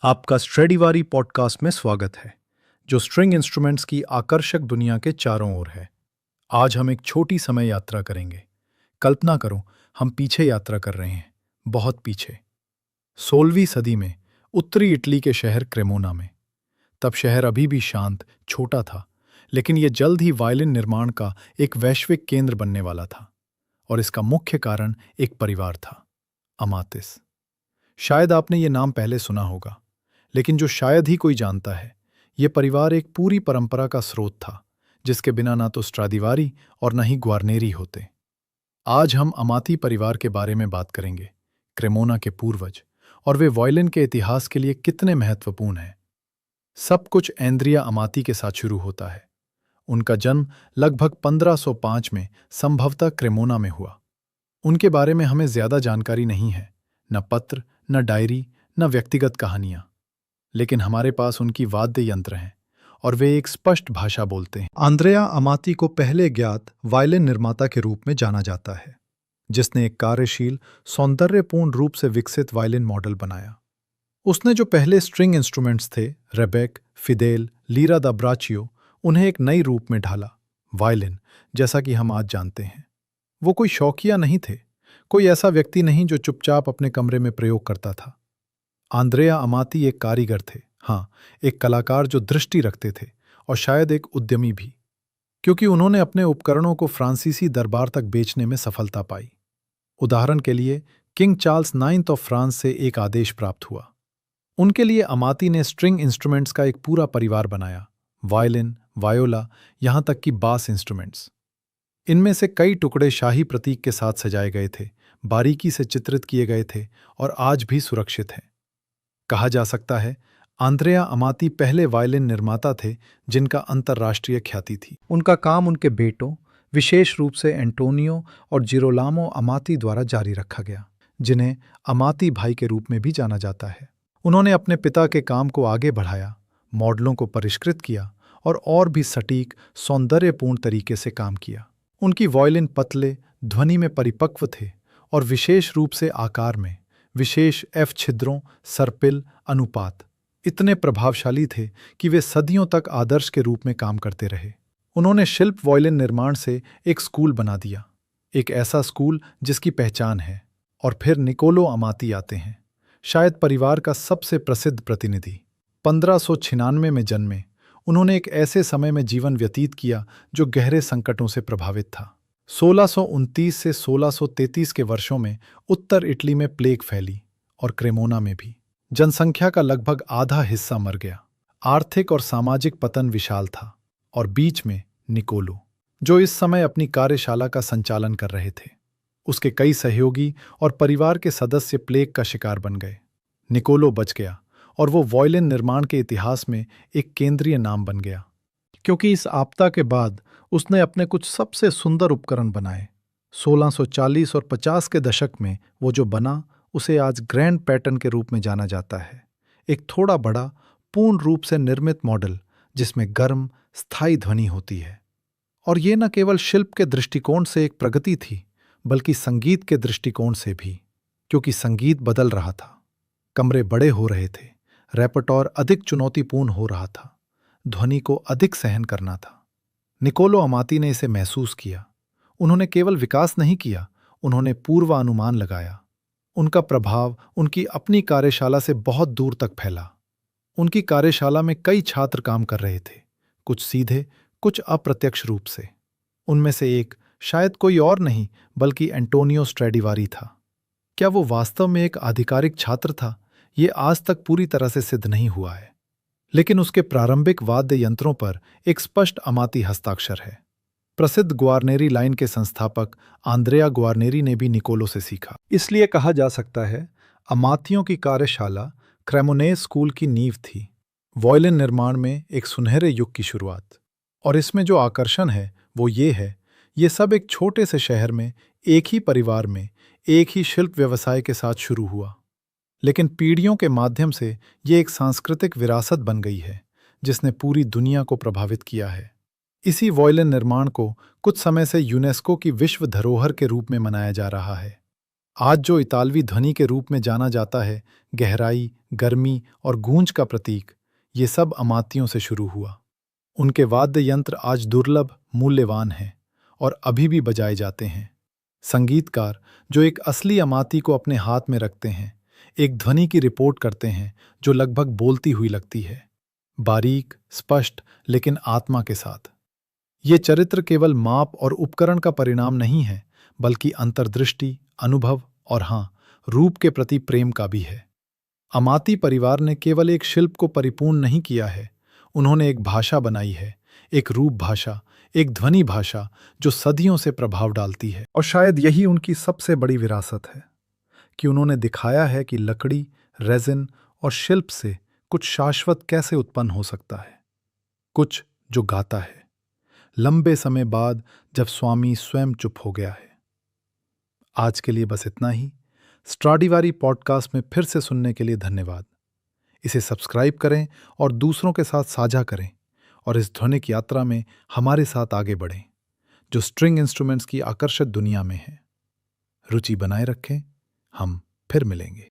आपका स्ट्रेडिवारी पॉडकास्ट में स्वागत है, जो स्ट्रिंग इंस्ट्रूमेंट्स की आकर्षक दुनिया के चारों ओर है। आज हम एक छोटी समय यात्रा करेंगे। कल्पना करो, हम पीछे यात्रा कर रहे हैं, बहुत पीछे। 16वीं सदी में उत्तरी इटली के शहर क्रेमोना में। तब शहर अभी भी शांत, छोटा था, लेकिन यह जल्द ही वायलिन निर्माण का एक वैश्विक केंद्र बनने वाला था। और इसका मुख्य कारण एक परिवार था, अमातिस। शायद आपने ये नाम पहले सुना होगा, लेकिन जो शायद ही कोई जानता है, ये परिवार एक पूरी परंपरा का स्रोत था, जिसके बिना ना तो स्ट्रादिवारी और न ही ग्वार्नेरी होते। आज हम अमाती परिवार के बारे में बात करेंगे, क्रेमोना के पूर्वज, और वे वायलिन के इतिहास के लिए कितने महत्वपूर्ण हैं। सब कुछ एंद्रिया अमाती के साथ शुरू होता है। उनका जन्म लगभग 1505 में संभवतः क्रेमोना में हुआ। उनके बारे में हमें ज्यादा जानकारी नहीं है, न पत्र, न डायरी, न व्यक्तिगत कहानियां। लेकिन हमारे पास उनकी वाद्य यंत्र हैं और वे एक स्पष्ट भाषा बोलते हैं। आंद्रेया अमाती को पहले ज्ञात वायलिन निर्माता के रूप में जाना जाता है, जिसने एक कार्यशील, सौंदर्यपूर्ण रूप से विकसित वायलिन मॉडल बनाया। उसने जो पहले स्ट्रिंग इंस्ट्रूमेंट्स थे, रेबेक, फिदेल, लीरा दा ब्राचियो, उन्हें एक नई रूप में ढाला, वायलिन, जैसा कि हम आज जानते हैं। वो कोई शौकिया नहीं थे, कोई ऐसा व्यक्ति नहीं जो चुपचाप अपने कमरे में प्रयोग करता था। आंद्रेया अमाती एक कारीगर थे, हाँ, एक कलाकार जो दृष्टि रखते थे, और शायद एक उद्यमी भी, क्योंकि उन्होंने अपने उपकरणों को फ्रांसीसी दरबार तक बेचने में सफलता पाई। उदाहरण के लिए, किंग चार्ल्स 9 ऑफ फ्रांस से एक आदेश प्राप्त हुआ। उनके लिए अमाती ने स्ट्रिंग इंस्ट्रूमेंट्स का एक पूरा परिवार बनाया, वायलिन, वायोला, यहां तक कि बास इंस्ट्रूमेंट्स। इनमें से कई टुकड़े शाही प्रतीक के साथ सजाए गए थे, बारीकी से चित्रित किए गए थे और आज भी सुरक्षित हैं। कहा जा सकता है, आंद्रेया अमाती पहले वायलिन निर्माता थे जिनका अंतर्राष्ट्रीय ख्याति थी। उनका काम उनके बेटों, विशेष रूप से एंटोनियो और जिरोलामो अमाती द्वारा जारी रखा गया, जिन्हें अमाती भाई के रूप में भी जाना जाता है। उन्होंने अपने पिता के काम को आगे बढ़ाया, मॉडलों को परिष्कृत किया और भी सटीक, सौंदर्यपूर्ण तरीके से काम किया। उनकी वायलिन पतले, ध्वनि में परिपक्व थे और विशेष रूप से आकार में, विशेष एफ छिद्रों, सर्पिल, अनुपात इतने प्रभावशाली थे कि वे सदियों तक आदर्श के रूप में काम करते रहे। उन्होंने शिल्प वायलिन निर्माण से एक स्कूल बना दिया, एक ऐसा स्कूल जिसकी पहचान है। और फिर निकोलो अमाती आते हैं, शायद परिवार का सबसे प्रसिद्ध प्रतिनिधि। 1596 में जन्मे, उन्होंने एक ऐसे समय में जीवन व्यतीत किया जो गहरे संकटों से प्रभावित था। 1629 से 1633 के वर्षों में उत्तर इटली में प्लेग फैली और क्रेमोना में भी। जनसंख्या का लगभग आधा हिस्सा मर गया। आर्थिक और सामाजिक पतन विशाल था। और बीच में निकोलो, जो इस समय अपनी कार्यशाला का संचालन कर रहे थे। उसके कई सहयोगी और परिवार के सदस्य प्लेग का शिकार बन गए। निकोलो बच गया और वो वायलिन निर्माण के इतिहास में एक केंद्रीय नाम बन गया, क्योंकि इस आपदा के बाद उसने अपने कुछ सबसे सुंदर उपकरण बनाए। 1640 और 50 के दशक में वो जो बना, उसे आज ग्रैंड पैटर्न के रूप में जाना जाता है। एक थोड़ा बड़ा, पूर्ण रूप से निर्मित मॉडल जिसमें गर्म, स्थायी ध्वनि होती है। और ये न केवल शिल्प के दृष्टिकोण से एक प्रगति थी, बल्कि संगीत के दृष्टिकोण से भी, क्योंकि संगीत बदल रहा था। कमरे बड़े हो रहे थे, रेपर्टोर अधिक चुनौतीपूर्ण हो रहा था, ध्वनि को अधिक सहन करना था। निकोलो अमाती ने इसे महसूस किया। उन्होंने केवल विकास नहीं किया, उन्होंने पूर्वानुमान लगाया। उनका प्रभाव उनकी अपनी कार्यशाला से बहुत दूर तक फैला। उनकी कार्यशाला में कई छात्र काम कर रहे थे, कुछ सीधे, कुछ अप्रत्यक्ष रूप से। उनमें से एक शायद कोई और नहीं बल्कि एंटोनियो स्ट्रेडिवारी था। क्या वो वास्तव में एक आधिकारिक छात्र था, ये आज तक पूरी तरह से सिद्ध नहीं हुआ है, लेकिन उसके प्रारंभिक वाद्य यंत्रों पर एक स्पष्ट अमाती हस्ताक्षर है। प्रसिद्ध ग्वार्नेरी लाइन के संस्थापक आंद्रेया ग्वार्नेरी ने भी निकोलो से सीखा। इसलिए कहा जा सकता है, अमातियों की कार्यशाला क्रेमोनेस स्कूल की नींव थी, वायलिन निर्माण में एक सुनहरे युग की शुरुआत। और इसमें जो आकर्षण है वो ये है, ये सब एक छोटे से शहर में, एक ही परिवार में, एक ही शिल्प व्यवसाय के साथ शुरू हुआ, लेकिन पीढ़ियों के माध्यम से ये एक सांस्कृतिक विरासत बन गई है जिसने पूरी दुनिया को प्रभावित किया है। इसी वायलिन निर्माण को कुछ समय से यूनेस्को की विश्व धरोहर के रूप में मनाया जा रहा है। आज जो इतालवी ध्वनि के रूप में जाना जाता है, गहराई, गर्मी और गूंज का प्रतीक, ये सब अमातियों से शुरू हुआ। उनके वाद्य यंत्र आज दुर्लभ, मूल्यवान हैं और अभी भी बजाए जाते हैं। संगीतकार जो एक असली अमाती को अपने हाथ में रखते हैं, एक ध्वनि की रिपोर्ट करते हैं जो लगभग बोलती हुई लगती है, बारीक, स्पष्ट लेकिन आत्मा के साथ। ये चरित्र केवल माप और उपकरण का परिणाम नहीं है, बल्कि अंतर्दृष्टि, अनुभव और हाँ, रूप के प्रति प्रेम का भी है। अमाती परिवार ने केवल एक शिल्प को परिपूर्ण नहीं किया है, उन्होंने एक भाषा बनाई है, एक रूप भाषा, एक ध्वनि भाषा जो सदियों से प्रभाव डालती है। और शायद यही उनकी सबसे बड़ी विरासत है कि उन्होंने दिखाया है कि लकड़ी, रेजिन और शिल्प से कुछ शाश्वत कैसे उत्पन्न हो सकता है, कुछ जो गाता है लंबे समय बाद, जब स्वामी स्वयं चुप हो गया है। आज के लिए बस इतना ही। स्ट्राडिवारी पॉडकास्ट में फिर से सुनने के लिए धन्यवाद। इसे सब्सक्राइब करें और दूसरों के साथ साझा करें और इस ध्वनिक यात्रा में हमारे साथ आगे बढ़ें, जो स्ट्रिंग इंस्ट्रूमेंट्स की आकर्षक दुनिया में है। रुचि बनाए रखें। हम फिर मिलेंगे।